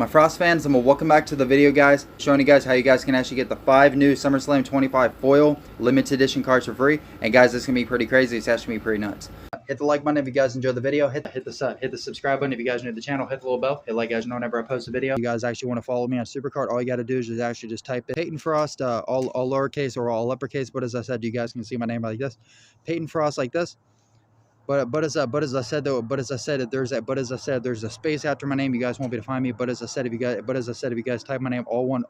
My Frost fans, welcome back to the video, guys. Showing you guys how you guys can actually get the 5 new SummerSlam 25 foil limited edition cards for free. And guys, this is gonna be pretty crazy. It's actually gonna be pretty nuts. Hit the like button if you guys enjoyed the video. Hit the subscribe button if you guys are new to the channel. Hit the little bell. Hit like, guys know whenever I post a video. If you guys actually want to follow me on SuperCard, all you got to do is just type in PaytonFrost, all lowercase or all uppercase. But as I said, you guys can see my name like this, PaytonFrost, like this. But as I said, there's a space after my name. You guys won't be able to find me. But as I said, if you guys type my name all one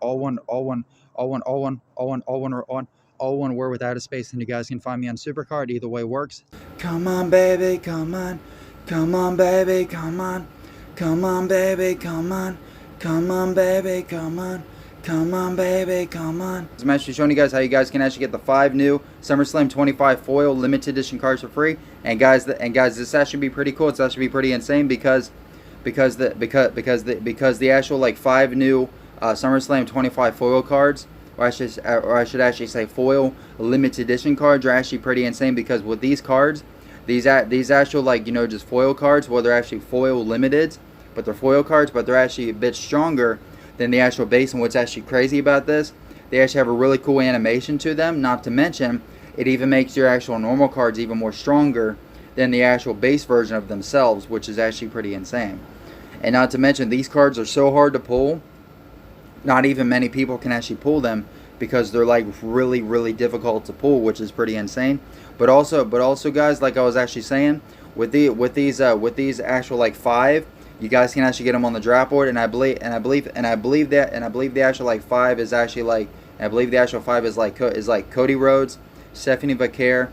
word without a space, then you guys can find me on SuperCard. Either way works. Come on, baby, come on, baby, come on, baby, come on, baby, come on. Come on, baby, come on. I'm actually showing you guys how you guys can actually get the 5 new SummerSlam 25 foil limited edition cards for free. And guys, this actually be pretty cool. It's actually be pretty insane because the actual like 5 new SummerSlam 25 foil cards, or I should actually say foil limited edition cards, are actually pretty insane. Because with these cards, these actual, like, you know, just foil cards, well, they're actually foil limiteds, but they're foil cards, but they're actually a bit stronger than the actual base. And what's actually crazy about this, they actually have a really cool animation to them. Not to mention, it even makes your actual normal cards even more stronger than the actual base version of themselves, which is actually pretty insane. And not to mention, these cards are so hard to pull, not even many people can actually pull them, because they're like really difficult to pull, which is pretty insane. But also guys, like I was actually saying, with these actual like 5, you guys can actually get them on the draft board, and I believe the actual like 5 is actually like, is like Cody Rhodes, Stephanie Vaquer,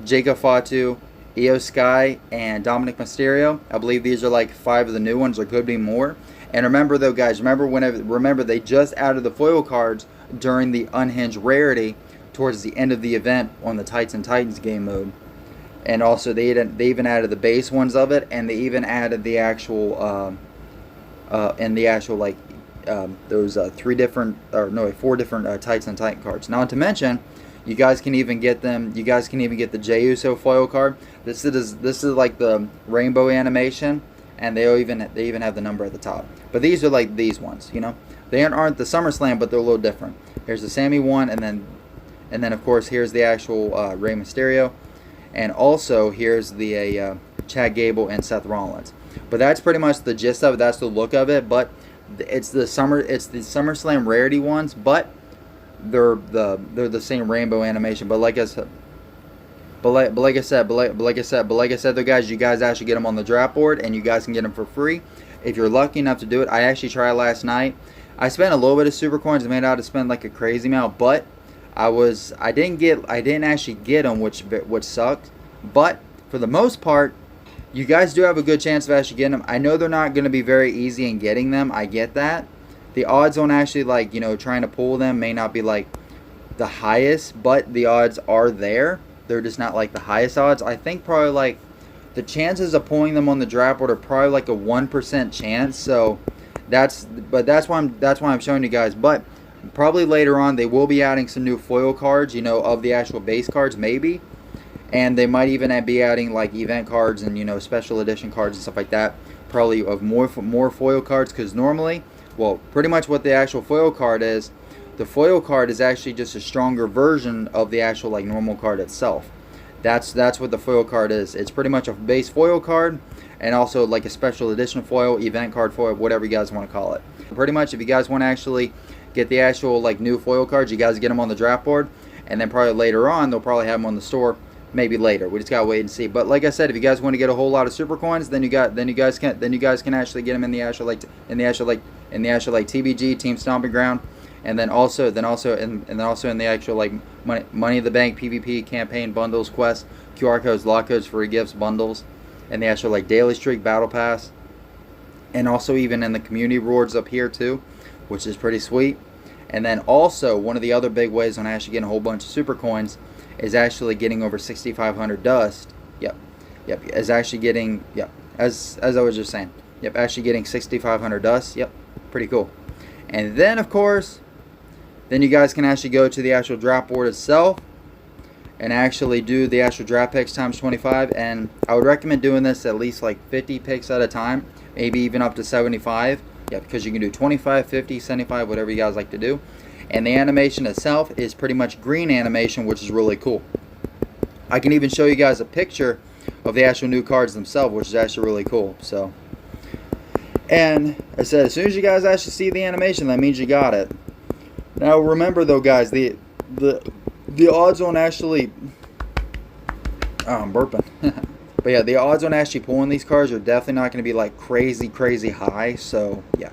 Jacob Fatu, Io Sky, and Dominic Mysterio. I believe these are like 5 of the new ones. There could be more. And remember though, guys, remember they just added the foil cards during the unhinged rarity towards the end of the event on the Tights and Titans game mode. And also they even added the base ones of it, and they even added the actual those 4 different Tights and Titan cards. Not to mention, you guys can even get them. You guys can even get the Jey Uso foil card. This is like the rainbow animation, and they even have the number at the top. But these are like these ones, you know. They aren't the SummerSlam, but they're a little different. Here's the Sammy one, and then of course here's the actual Rey Mysterio. And also here's the Chad Gable and Seth Rollins. But that's pretty much the gist of it. That's the look of it. But it's the SummerSlam rarity ones. But they're the same rainbow animation. But like I said, though, guys, you guys actually get them on the draft board, and you guys can get them for free if you're lucky enough to do it. I actually tried last night. I spent a little bit of super coins. I may not have spent like a crazy amount, but I didn't actually get them, which sucked. But for the most part, you guys do have a good chance of actually getting them. I know they're not going to be very easy in getting them. I get that. The odds on actually, like, you know, trying to pull them may not be like the highest, but the odds are there. They're just not like the highest odds. I think probably like the chances of pulling them on the draft board are probably like a 1% chance. So that's why I'm showing you guys. But probably later on they will be adding some new foil cards, you know, of the actual base cards, maybe. And they might even be adding like event cards and, you know, special edition cards and stuff like that. Probably of more foil cards, because normally, well, pretty much what the actual foil card is, the foil card is actually just a stronger version of the actual like normal card itself. That's what the foil card is. It's pretty much a base foil card, and also like a special edition foil, event card foil, whatever you guys want to call it. Pretty much, if you guys want to actually get the actual like new foil cards, you guys get them on the draft board, and then probably later on they'll probably have them on the store. Maybe later. We just gotta wait and see. But like I said, if you guys want to get a whole lot of super coins, then you guys can actually get them in the actual TBG Team Stomping Ground, and then also in the actual like Money in the Bank PvP campaign bundles, quests, QR codes, lock codes, free gifts, bundles, and the actual like Daily Streak Battle Pass, and also even in the community rewards up here too, which is pretty sweet. And then also one of the other big ways on actually getting a whole bunch of super coins is actually getting over 6,500 dust. Is actually getting, as I was just saying, actually getting 6,500 dust. Pretty cool. And then of course, then you guys can actually go to the actual draft board itself and actually do the actual draft picks times 25. And I would recommend doing this at least like 50 picks at a time, maybe even up to 75. Yeah, because you can do 25, 50, 75, whatever you guys like to do. And the animation itself is pretty much green animation, which is really cool. I can even show you guys a picture of the actual new cards themselves, which is actually really cool. So, and I said, as soon as you guys actually see the animation, that means you got it. Now remember though, guys, the odds on actually, oh, I'm burping. But yeah, the odds on actually pulling these cards are definitely not going to be like crazy high. So yeah,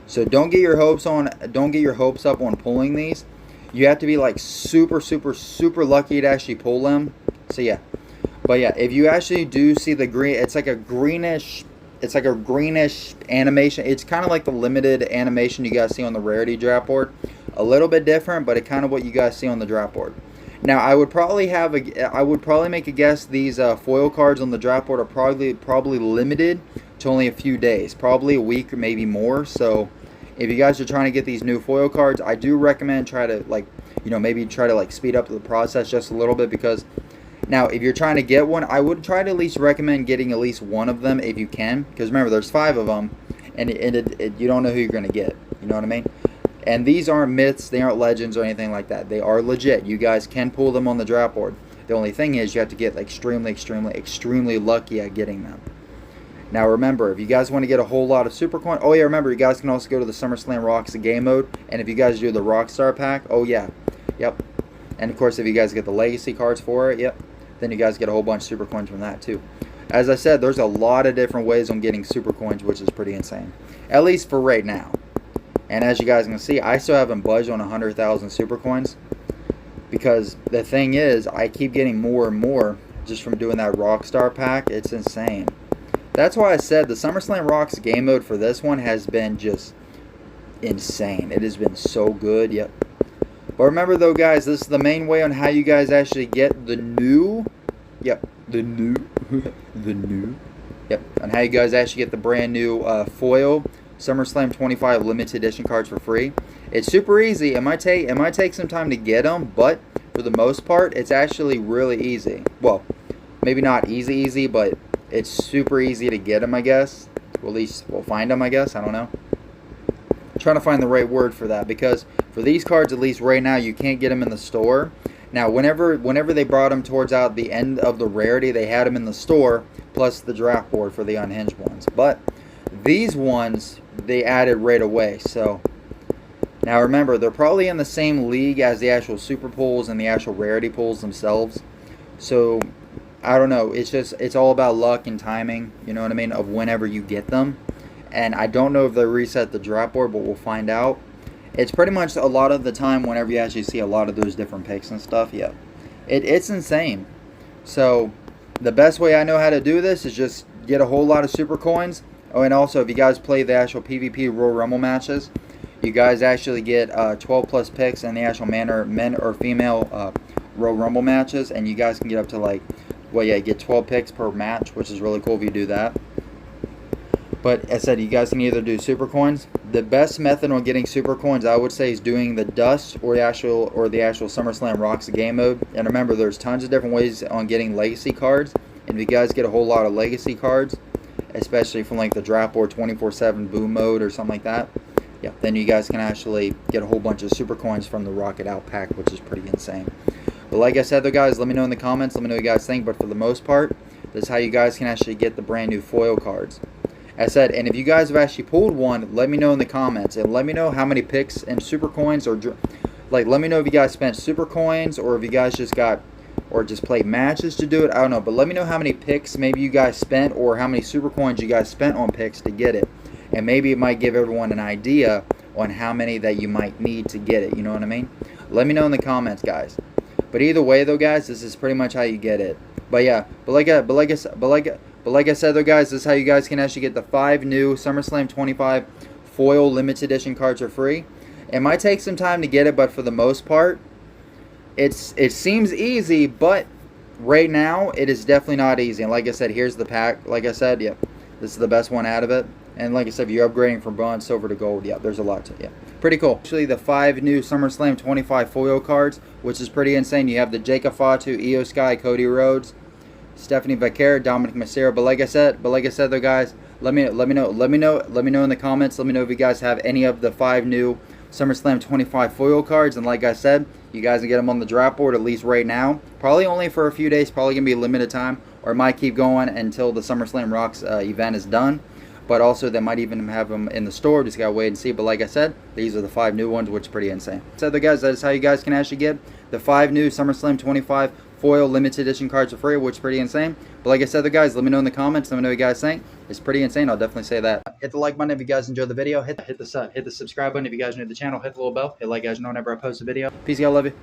so don't get your hopes up on pulling these. You have to be like super lucky to actually pull them. So yeah, but yeah, if you actually do see the green, it's like a greenish animation. It's kind of like the limited animation you guys see on the rarity draft board. A little bit different, but it kind of what you guys see on the draft board. Now, I would probably make a guess these foil cards on the draft board are probably limited to only a few days, probably a week or maybe more. So, if you guys are trying to get these new foil cards, I do recommend maybe try to speed up the process just a little bit, because now if you're trying to get one, I would try to at least recommend getting at least one of them if you can, because remember there's 5 of them, and you don't know who you're going to get. You know what I mean? And these aren't myths, they aren't legends or anything like that. They are legit. You guys can pull them on the draft board. The only thing is you have to get extremely lucky at getting them. Now remember, if you guys want to get a whole lot of super coin, oh yeah, remember you guys can also go to the SummerSlam Rocks game mode. And if you guys do the Rockstar pack, oh yeah, yep. And of course if you guys get the legacy cards for it, yep, then you guys get a whole bunch of super coins from that too. As I said, there's a lot of different ways on getting super coins, which is pretty insane. At least for right now. And as you guys can see, I still haven't budged on 100,000 super coins, because the thing is, I keep getting more and more just from doing that Rockstar pack. It's insane. That's why I said the SummerSlam Rocks game mode for this one has been just insane. It has been so good. Yep. But remember though, guys, this is the main way on how you guys actually get the new. Yep. The new. Yep. On how you guys actually get the brand new foil SummerSlam 25 limited edition cards for free. It's super easy. It might take some time to get them, but for the most part, it's actually really easy. Well, maybe not easy, but it's super easy to get them, I guess. Well, at least we'll find them, I guess. I don't know. I'm trying to find the right word for that, because for these cards, at least right now, you can't get them in the store. Now, whenever they brought them towards out the end of the rarity, they had them in the store, plus the draft board for the unhinged ones. But these ones, they added right away. So now remember, they're probably in the same league as the actual super pulls and the actual rarity pulls themselves. So I don't know, it's all about luck and timing, you know what I mean, of whenever you get them. And I don't know if they reset the draft board, but we'll find out. It's pretty much a lot of the time whenever you actually see a lot of those different picks and stuff. Yeah, it's insane. So the best way I know how to do this is just get a whole lot of super coins. Oh, and also, if you guys play the actual PvP Royal Rumble matches, you guys actually get 12 plus picks in the actual men or female Royal Rumble matches, and you guys can get up to get 12 picks per match, which is really cool if you do that. But as I said, you guys can either do super coins. The best method on getting super coins, I would say, is doing the Dust or the actual SummerSlam Rocks game mode. And remember, there's tons of different ways on getting legacy cards. And if you guys get a whole lot of legacy cards, especially from like the draft board 24/7 boom mode or something like that, yeah, then you guys can actually get a whole bunch of super coins from the Rocket Out pack, which is pretty insane. But like I said though, guys, let me know in the comments, let me know what you guys think. But for the most part, this is how you guys can actually get the brand new foil cards. As I said, and if you guys have actually pulled one, let me know in the comments, and let me know how many picks and super coins, or let me know if you guys spent super coins, or if you guys just played matches to do it. I don't know, but let me know how many picks maybe you guys spent, or how many super coins you guys spent on picks to get it. And maybe it might give everyone an idea on how many that you might need to get it. You know what I mean? Let me know in the comments, guys. But either way, though, guys, this is pretty much how you get it. But yeah, but like I said, though, guys, this is how you guys can actually get the 5 new SummerSlam 25 foil limited edition cards for free. It might take some time to get it, but for the most part, it seems easy, but right now it is definitely not easy. And like I said, here's the pack. Like I said, yeah, this is the best one out of it. And like I said, if you're upgrading from bronze, silver to gold, yeah, there's a lot to it. Yeah, pretty cool. Actually, the 5 new SummerSlam 25 foil cards, which is pretty insane. You have the Jacob Fatu, Io Sky, Cody Rhodes, Stephanie Vaquer, Dominic Mysterio. But like I said though, guys, Let me know in the comments. Let me know if you guys have any of the 5 new SummerSlam 25 foil cards. And like I said, you guys can get them on the draft board at least right now. Probably only for a few days. Probably gonna be a limited time, or it might keep going until the SummerSlam Rocks event is done. But also, they might even have them in the store. Just gotta wait and see. But like I said, these are the 5 new ones, which is pretty insane. So, guys, that is how you guys can actually get the 5 new SummerSlam 25 foil limited edition cards for free, which is pretty insane. But like I said, guys, let me know in the comments. Let me know what you guys think. It's pretty insane. I'll definitely say that. Hit the like button if you guys enjoyed the video. Hit the subscribe button if you guys are new to the channel. Hit the little bell. Hit like, guys, know whenever I post a video. Peace, y'all. Love you.